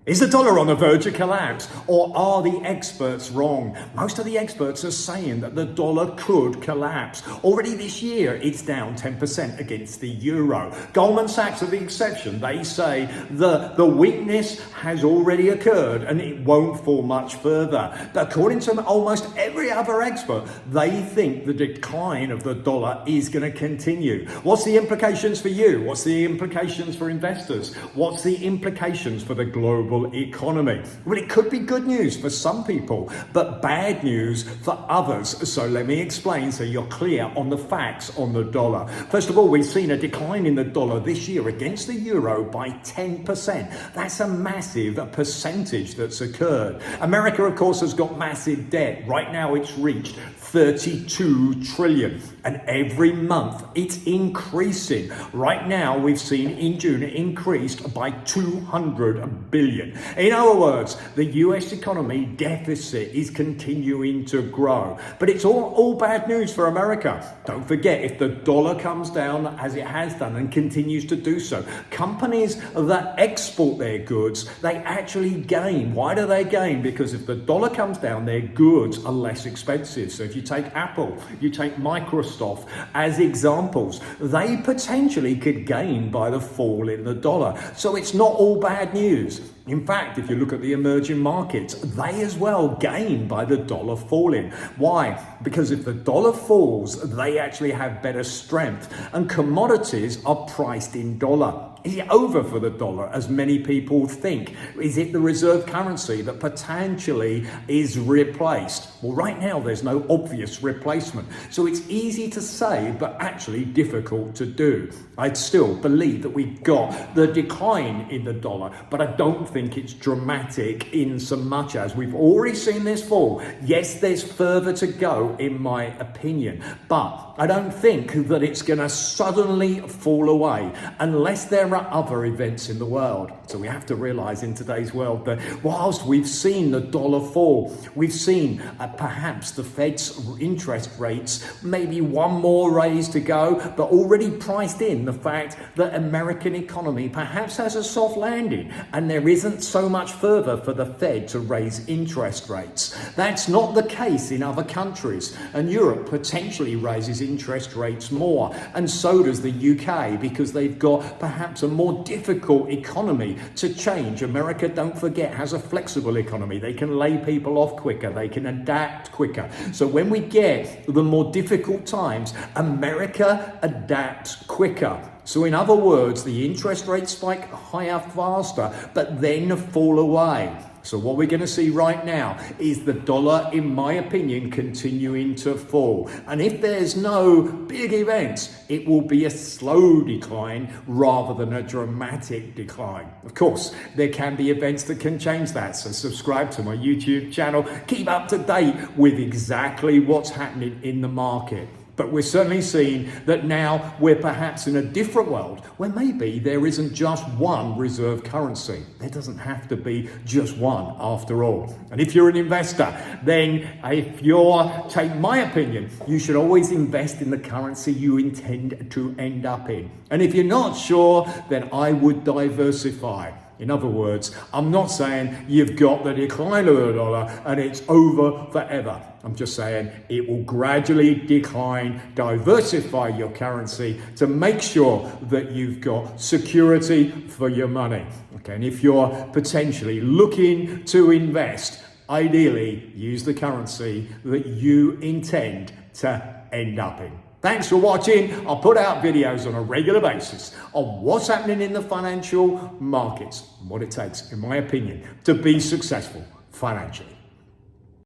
Is the dollar on the verge of collapse, or are the experts wrong? Most of the experts are saying that the dollar could collapse. Already this year, it's down 10% against the euro. Goldman Sachs are the exception. They say the weakness has already occurred and it won't fall much further. But according to almost every other expert, they think the decline of the dollar is going to continue. What's the implications for you? What's the implications for investors? What's the implications for the global economy? Well, it could be good news for some people, but bad news for others. So let me explain so you're clear on the facts on the dollar. First of all, we've seen a decline in the dollar this year against the euro by 10%. That's a massive percentage that's occurred. America, of course, has got massive debt. Right now, it's reached 32 trillion, and every month it's increasing. Right now, we've seen in June it increased by 200 billion. In other words, the US economy deficit is continuing to grow, but it's all bad news for America. Don't forget, if the dollar comes down as it has done and continues to do so, companies that export their goods, they actually gain. Why do they gain? Because if the dollar comes down, their goods are less expensive. So if you take Apple, you take Microsoft as examples, they potentially could gain by the fall in the dollar. So it's not all bad news. In fact, if you look at the emerging markets, they as well gain by the dollar falling. Why? Because if the dollar falls, they actually have better strength, and commodities are priced in dollar. Is it over for the dollar, as many people think? Is it the reserve currency that potentially is replaced? Well, right now, there's no obvious replacement. So it's easy to say, but actually difficult to do. I'd still believe that we've got the decline in the dollar, but I don't think it's dramatic in so much as we've already seen this fall. Yes, there's further to go, in my opinion, but I don't think that it's going to suddenly fall away unless there are other events in the world. So we have to realize in today's world that whilst we've seen the dollar fall, we've seen perhaps the Fed's interest rates, maybe one more raise to go, but already priced in the fact that American economy perhaps has a soft landing and there isn't so much further for the Fed to raise interest rates. That's not the case in other countries, and Europe potentially raises interest rates more, and so does the UK, because they've got perhaps a more difficult economy to change. America, don't forget, has a flexible economy. They can lay people off quicker, they can adapt quicker. So when we get the more difficult times, America adapts quicker. So in other words, the interest rates spike higher faster, but then fall away. So what we're going to see right now is the dollar, in my opinion, continuing to fall. And if there's no big events, it will be a slow decline rather than a dramatic decline. Of course, there can be events that can change that. So subscribe to my YouTube channel. Keep up to date with exactly what's happening in the market. But we're certainly seeing that now we're perhaps in a different world where maybe there isn't just one reserve currency. There doesn't have to be just one after all. And if you're an investor, then take my opinion, you should always invest in the currency you intend to end up in. And if you're not sure, then I would diversify. In other words, I'm not saying you've got the decline of the dollar and it's over forever. I'm just saying it will gradually decline. Diversify your currency to make sure that you've got security for your money. Okay, and if you're potentially looking to invest, ideally use the currency that you intend to end up in. Thanks for watching. I'll put out videos on a regular basis on what's happening in the financial markets and what it takes, in my opinion, to be successful financially.